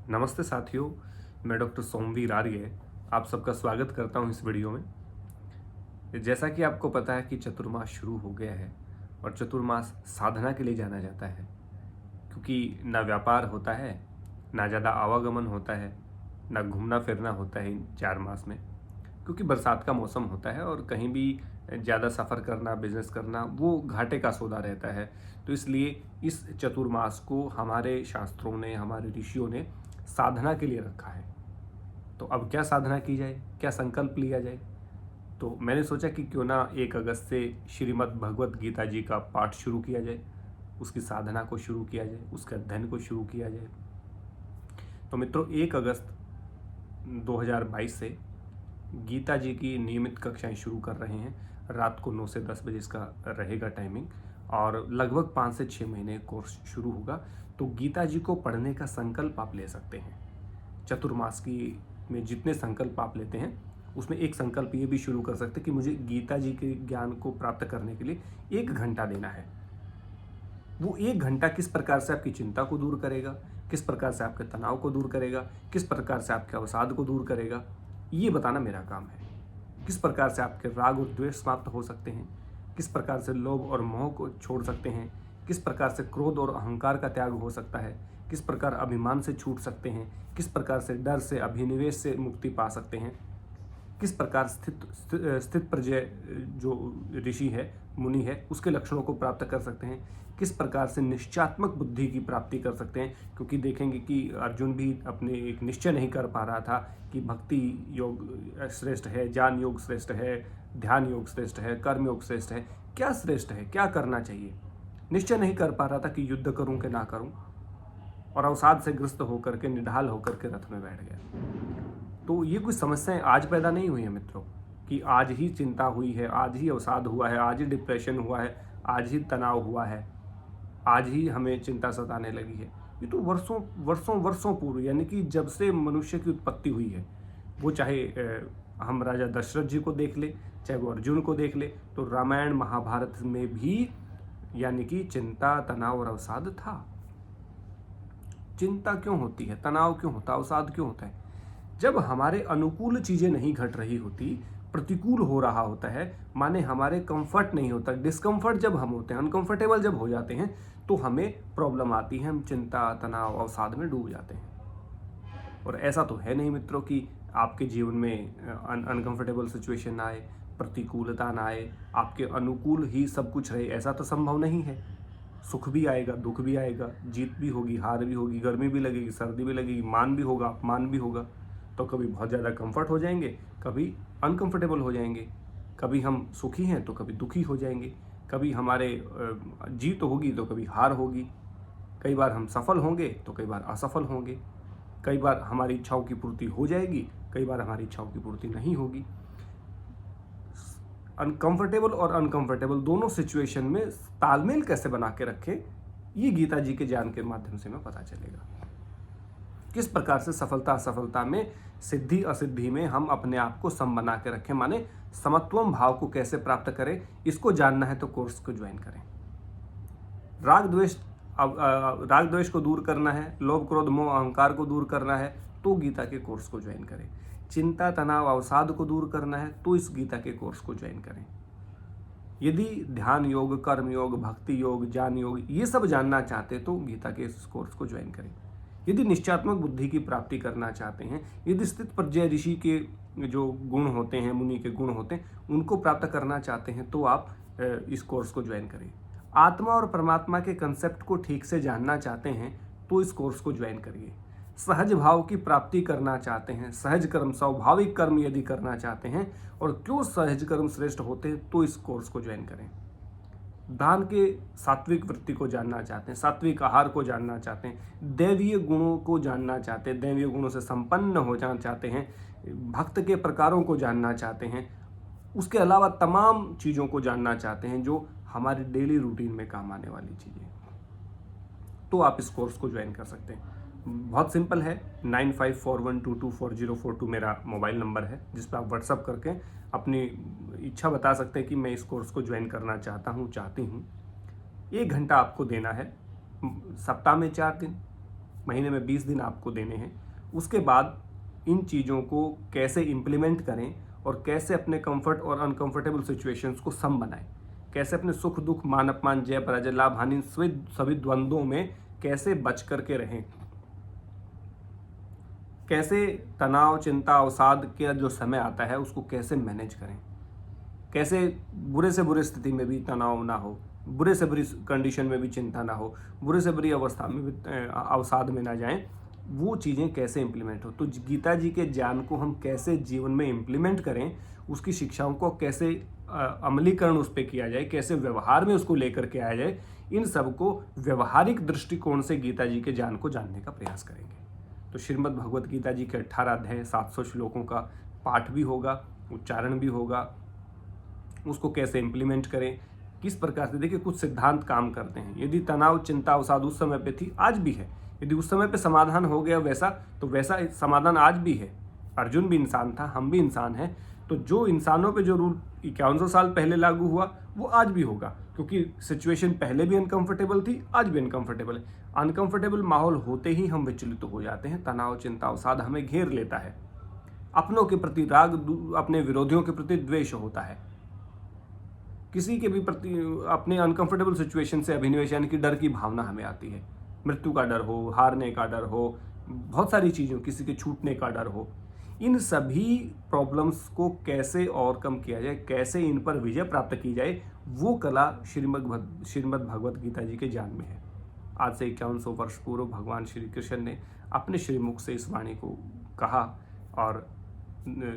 नमस्ते साथियों, मैं डॉक्टर सोमवीर आर्य आप सबका स्वागत करता हूं इस वीडियो में। जैसा कि आपको पता है कि चतुर्मास शुरू हो गया है और चतुर्मास साधना के लिए जाना जाता है, क्योंकि ना व्यापार होता है, ना ज़्यादा आवागमन होता है, ना घूमना फिरना होता है इन 4 मास में, क्योंकि बरसात का मौसम होता है और कहीं भी ज़्यादा सफ़र करना, बिजनेस करना वो घाटे का सौदा रहता है। तो इसलिए इस चतुर्मास को हमारे शास्त्रों ने, हमारे ऋषियों ने साधना के लिए रखा है। तो अब क्या साधना की जाए, क्या संकल्प लिया जाए? तो मैंने सोचा कि क्यों ना 1 अगस्त से श्रीमद् भगवत गीता जी का पाठ शुरू किया जाए, उसकी साधना को शुरू किया जाए, उसके अध्ययन को शुरू किया जाए। तो मित्रों, 1 अगस्त 2022 से गीता जी की नियमित कक्षाएं शुरू कर रहे हैं। रात को 9 से 10 बजे इसका रहेगा टाइमिंग और लगभग 5 से 6 महीने कोर्स शुरू होगा। तो गीता जी को पढ़ने का संकल्प आप ले सकते हैं। चतुर्मास की में जितने संकल्प आप लेते हैं उसमें एक संकल्प ये भी शुरू कर सकते हैं कि मुझे गीता जी के ज्ञान को प्राप्त करने के लिए 1 घंटा देना है। वो 1 घंटा किस प्रकार से आपकी चिंता को दूर करेगा, किस प्रकार से आपके तनाव को दूर करेगा, किस प्रकार से आपके अवसाद को दूर करेगा, ये बताना मेरा काम है। किस प्रकार से आपके राग और द्वेष समाप्त हो सकते हैं, किस प्रकार से लोभ और मोह को छोड़ सकते हैं, किस प्रकार से क्रोध और अहंकार का त्याग हो सकता है, किस प्रकार अभिमान से छूट सकते हैं, किस प्रकार से डर से, अभिनिवेश से मुक्ति पा सकते हैं, किस प्रकार स्थित प्रजय जो ऋषि है, मुनि है, उसके लक्षणों को प्राप्त कर सकते हैं, किस प्रकार से निश्चयात्मक बुद्धि की प्राप्ति कर सकते हैं। क्योंकि देखेंगे कि अर्जुन भी अपने एक निश्चय नहीं कर पा रहा था कि भक्ति योग श्रेष्ठ है, ज्ञान योग श्रेष्ठ है, ध्यान योग श्रेष्ठ है, कर्म योग श्रेष्ठ है, क्या श्रेष्ठ है, क्या करना चाहिए। निश्चय नहीं कर पा रहा था कि युद्ध करूं कि ना करूं, और अवसाद से ग्रस्त होकर के, निढाल होकर के रथ में बैठ गया। तो ये कुछ समस्याएं आज पैदा नहीं हुई हैं मित्रों, कि आज ही चिंता हुई है, आज ही अवसाद हुआ है, आज ही डिप्रेशन हुआ है, आज ही तनाव हुआ है, आज ही हमें चिंता सताने लगी है। ये तो वर्षों वर्षों वर्षों पूर्व, यानी कि जब से मनुष्य की उत्पत्ति हुई है, वो चाहे हम राजा दशरथ जी को देख ले, चाहे वो अर्जुन को देख ले, तो रामायण महाभारत में भी यानी कि चिंता, तनाव और अवसाद था। चिंता क्यों होती है, तनाव क्यों होता है, अवसाद क्यों होता है? जब हमारे अनुकूल चीजें नहीं घट रही होती, प्रतिकूल हो रहा होता है, माने हमारे कंफर्ट नहीं होता, डिस्कंफर्ट जब हम होते हैं, अनकंफर्टेबल जब हो जाते हैं, तो हमें प्रॉब्लम आती है, हम चिंता, तनाव, अवसाद में डूब जाते हैं। और ऐसा तो है नहीं मित्रों कि आपके जीवन में अनकंफर्टेबल सिचुएशन आए, प्रतिकूलता ना आए, आपके अनुकूल ही सब कुछ रहे, ऐसा तो संभव नहीं है। सुख भी आएगा, दुख भी आएगा, जीत भी होगी, हार भी होगी, गर्मी भी लगेगी, सर्दी भी लगेगी, मान भी होगा, अपमान भी होगा। तो कभी बहुत ज़्यादा कंफर्ट हो जाएंगे, कभी अनकंफर्टेबल हो जाएंगे, कभी हम सुखी हैं तो कभी दुखी हो जाएंगे, कभी हमारे जीत होगी तो कभी हार होगी, कई बार हम सफल होंगे तो कई बार असफल होंगे, कई बार हमारी इच्छाओं की पूर्ति हो जाएगी, कई बार हमारी इच्छाओं की पूर्ति नहीं होगी। अनकंफर्टेबल और अनकंफर्टेबल दोनों सिचुएशन में तालमेल कैसे बना के रखें, ये गीता जी के ज्ञान के माध्यम से हमें पता चलेगा। किस प्रकार से सफलता असफलता में, सिद्धि असिद्धि में हम अपने आप को सम बना के रखें, माने समत्वम भाव को कैसे प्राप्त करें, इसको जानना है तो कोर्स को ज्वाइन करें। राग द्वेष को दूर करना है, लोभ क्रोध मोह अहंकार को दूर करना है तो गीता के कोर्स को ज्वाइन करें। चिंता तनाव अवसाद को दूर करना है तो इस गीता के कोर्स को ज्वाइन करें। यदि ध्यान योग, कर्म योग, भक्ति योग, ज्ञान योग ये सब जानना चाहते तो गीता के इस कोर्स को ज्वाइन करें। यदि निश्चयात्मक बुद्धि की प्राप्ति करना चाहते हैं, यदि स्थित प्रज्ञ ऋषि के जो गुण होते हैं, मुनि के गुण होते हैं, उनको प्राप्त करना चाहते हैं तो आप इस कोर्स को ज्वाइन करें। आत्मा और परमात्मा के कंसेप्ट को ठीक से जानना चाहते हैं तो इस कोर्स को ज्वाइन करिए। सहज भाव की प्राप्ति करना चाहते हैं, सहज कर्म, स्वाभाविक कर्म यदि करना चाहते हैं और क्यों सहज कर्म श्रेष्ठ होते हैं तो इस कोर्स को ज्वाइन करें। दान के सात्विक वृत्ति को जानना चाहते हैं, सात्विक आहार को जानना चाहते हैं, दैवीय गुणों को जानना चाहते हैं, दैवीय गुणों से संपन्न हो जाना चाहते हैं, भक्त के प्रकारों को जानना चाहते हैं, उसके अलावा तमाम चीज़ों को जानना चाहते हैं जो हमारी डेली रूटीन में काम आने वाली चीज़ें, तो आप इस कोर्स को ज्वाइन कर सकते हैं। बहुत सिंपल है, 9541224042 मेरा मोबाइल नंबर है, जिस पर आप व्हाट्सअप करके अपनी इच्छा बता सकते हैं कि मैं इस कोर्स को ज्वाइन करना चाहता हूँ, चाहती हूँ। 1 घंटा आपको देना है, सप्ताह में 4 दिन, महीने में 20 दिन आपको देने हैं। उसके बाद इन चीज़ों को कैसे इम्प्लीमेंट करें और कैसे अपने कंफर्ट और अनकंफर्टेबल सिचुएशंस को सम बनाएं, कैसे अपने सुख दुख, मान अपमान, जय पराजय, लाभ हानि, सभी द्वंद्वों में कैसे बच करके रहें, कैसे तनाव, चिंता, अवसाद का जो समय आता है उसको कैसे मैनेज करें, कैसे बुरे से बुरे स्थिति में भी तनाव ना हो, बुरे से बुरी कंडीशन में भी चिंता ना हो, बुरे से बुरी अवस्था में भी अवसाद में ना जाएं, वो चीज़ें कैसे इम्प्लीमेंट हो। तो गीता जी के ज्ञान को हम कैसे जीवन में इम्प्लीमेंट करें, उसकी शिक्षाओं को कैसे अमलीकरण उस पर किया जाए, कैसे व्यवहार में उसको लेकर के आया जाए, इन सब को व्यवहारिक दृष्टिकोण से गीता जी के ज्ञान को जानने का प्रयास करेंगे। तो श्रीमद् भगवत गीता जी के 18 अध्याय, 700 श्लोकों का पाठ भी होगा, उच्चारण भी होगा, उसको कैसे इम्प्लीमेंट करें, किस प्रकार से। देखिए, कुछ सिद्धांत काम करते हैं। यदि तनाव, चिंता, अवसाद उस समय पे थी, आज भी है। यदि उस समय पे समाधान हो गया वैसा, तो वैसा समाधान आज भी है। अर्जुन भी इंसान था, हम भी इंसान हैं। तो जो इंसानों पे जो रूल 5100 साल पहले लागू हुआ वो आज भी होगा, क्योंकि सिचुएशन पहले भी अनकंफर्टेबल थी, आज भी अनकंफर्टेबल है। अनकंफर्टेबल माहौल होते ही हम विचलित हो जाते हैं, तनाव, चिंता, अवसाद हमें घेर लेता है, अपनों के प्रति राग, अपने विरोधियों के प्रति द्वेष होता है, किसी के भी प्रति अपने अनकंफर्टेबल सिचुएशन से अभिनिवेश यानी कि डर की भावना हमें आती है। मृत्यु का डर हो, हारने का डर हो, बहुत सारी चीज़ों, किसी के छूटने का डर हो। इन सभी प्रॉब्लम्स को कैसे ओवरकम किया जाए, कैसे इन पर विजय प्राप्त की जाए, वो कला श्रीमद् भगवत गीता जी के ज्ञान में है। आज से 5100 वर्ष पूर्व भगवान श्री कृष्ण ने अपने श्रीमुख से इस वाणी को कहा, और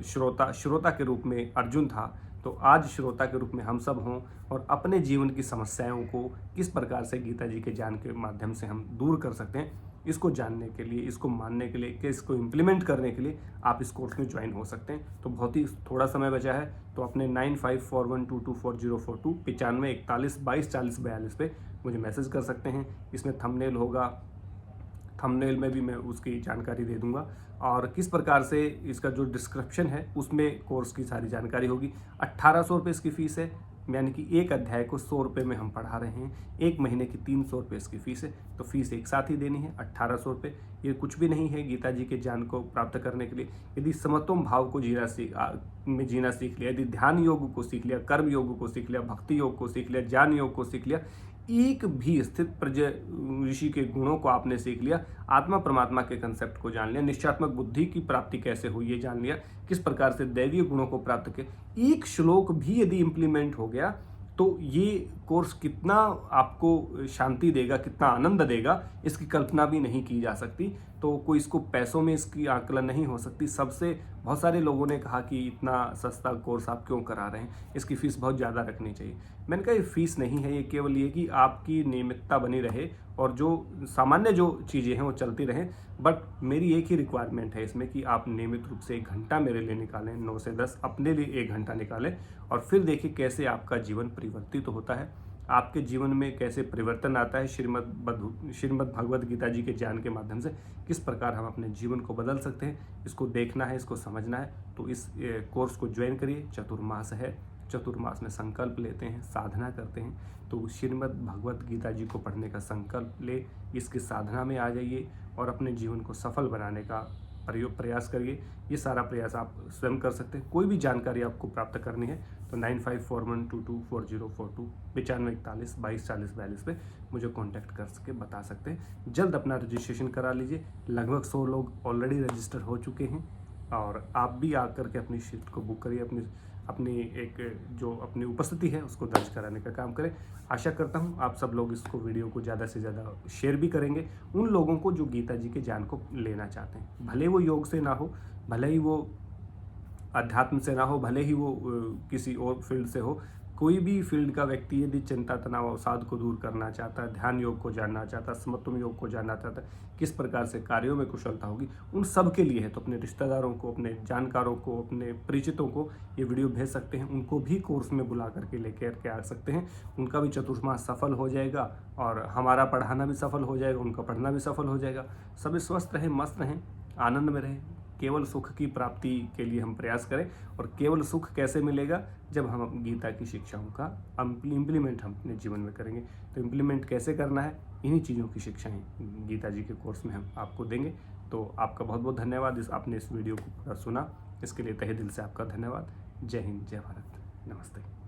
श्रोता के रूप में अर्जुन था, तो आज श्रोता के रूप में हम सब हों और अपने जीवन की समस्याओं को किस प्रकार से गीता जी के ज्ञान के माध्यम से हम दूर कर सकते हैं, इसको जानने के लिए, इसको मानने के लिए, कि इसको इम्प्लीमेंट करने के लिए आप इस कोर्स में ज्वाइन हो सकते हैं। तो बहुत ही थोड़ा समय बचा है, तो अपने 9541224042 95 41 22 40 42 पे मुझे मैसेज कर सकते हैं। इसमें थंबनेल होगा, थंबनेल में भी मैं उसकी जानकारी दे दूंगा, और किस प्रकार से इसका जो डिस्क्रिप्शन है उसमें कोर्स की सारी जानकारी होगी। 1800 रुपये इसकी फ़ीस है, यानी कि एक अध्याय को 100 रुपये में हम पढ़ा रहे हैं। एक महीने की 300 रुपये इसकी फ़ीस है, तो फीस एक साथ ही देनी है, 1800 रुपये। ये कुछ भी नहीं है गीता जी के ज्ञान को प्राप्त करने के लिए। यदि समत्वम भाव को जीना सीख लिया, यदि ध्यान योग को सीख लिया, कर्म योग को सीख लिया, भक्ति योग को सीख लिया, ज्ञान योग को सीख लिया, एक भी स्थित प्रजय ऋषि के गुणों को आपने सीख लिया, आत्मा परमात्मा के कंसेप्ट को जान लिया, निश्चयात्मक बुद्धि की प्राप्ति कैसे हुई ये जान लिया, किस प्रकार से दैवीय गुणों को प्राप्त किया, एक श्लोक भी यदि इम्प्लीमेंट हो गया, तो ये कोर्स कितना आपको शांति देगा, कितना आनंद देगा, इसकी कल्पना भी नहीं की जा सकती। तो कोई इसको पैसों में इसकी आकलन नहीं हो सकती। सबसे बहुत सारे लोगों ने कहा कि इतना सस्ता कोर्स आप क्यों करा रहे हैं, इसकी फ़ीस बहुत ज़्यादा रखनी चाहिए। मैंने कहा ये फ़ीस नहीं है, ये केवल ये कि आपकी नियमितता बनी रहे और जो सामान्य जो चीज़ें हैं वो चलती रहें। बट मेरी एक ही रिक्वायरमेंट है इसमें कि आप नियमित रूप से 1 घंटा मेरे लिए निकालें, 9 से 10 अपने लिए 1 घंटा निकालें, और फिर देखिए कैसे आपका जीवन परिवर्तित होता है, आपके जीवन में कैसे परिवर्तन आता है। श्रीमद् भगवत गीता जी के ज्ञान के माध्यम से किस प्रकार हम अपने जीवन को बदल सकते हैं, इसको देखना है, इसको समझना है। तो इस कोर्स को ज्वाइन करिए। चतुर्मास है, चतुर्मास में संकल्प लेते हैं, साधना करते हैं। तो श्रीमद् भगवत गीता जी को पढ़ने का संकल्प ले, इसकी साधना में आ जाइए और अपने जीवन को सफल बनाने का प्रयास करिए। ये सारा प्रयास आप स्वयं कर सकते हैं। कोई भी जानकारी आपको प्राप्त करनी है तो 9541224042 95 41 22 40 42 पे मुझे कांटेक्ट कर सके बता सकते हैं। जल्द अपना रजिस्ट्रेशन करा लीजिए। लगभग 100 लोग ऑलरेडी रजिस्टर हो चुके हैं, और आप भी आकर के अपनी सीट को बुक करिए, अपनी एक जो अपनी उपस्थिति है उसको दर्ज कराने का काम करें। आशा करता हूँ आप सब लोग इसको, वीडियो को ज़्यादा से ज़्यादा शेयर भी करेंगे उन लोगों को जो गीता जी के ज्ञान को लेना चाहते हैं। भले वो योग से ना हो, भले ही वो अध्यात्म से ना हो, भले ही वो किसी और फील्ड से हो, कोई भी फील्ड का व्यक्ति यदि चिंता, तनाव, अवसाद को दूर करना चाहता है, ध्यान योग को जानना चाहता है, समत्वम योग को जानना चाहता है, किस प्रकार से कार्यों में कुशलता होगी, उन सब के लिए है। तो अपने रिश्तेदारों को, अपने जानकारों को, अपने परिचितों को ये वीडियो भेज सकते हैं। उनको भी कोर्स में बुला करके लेकर के आ सकते हैं। उनका भी चतुर्मास सफल हो जाएगा और हमारा पढ़ाना भी सफल हो जाएगा, उनका पढ़ना भी सफल हो जाएगा। सभी स्वस्थ रहें, मस्त रहें, आनंद में रहें। केवल सुख की प्राप्ति के लिए हम प्रयास करें। और केवल सुख कैसे मिलेगा, जब हम गीता की शिक्षाओं का इम्प्लीमेंट हम अपने जीवन में करेंगे। तो इम्प्लीमेंट कैसे करना है, इन्हीं चीज़ों की शिक्षाएं गीता जी के कोर्स में हम आपको देंगे। तो आपका बहुत बहुत धन्यवाद, आपने इस वीडियो को पूरा सुना, इसके लिए तहे दिल से आपका धन्यवाद। जय हिंद, जय भारत, नमस्ते।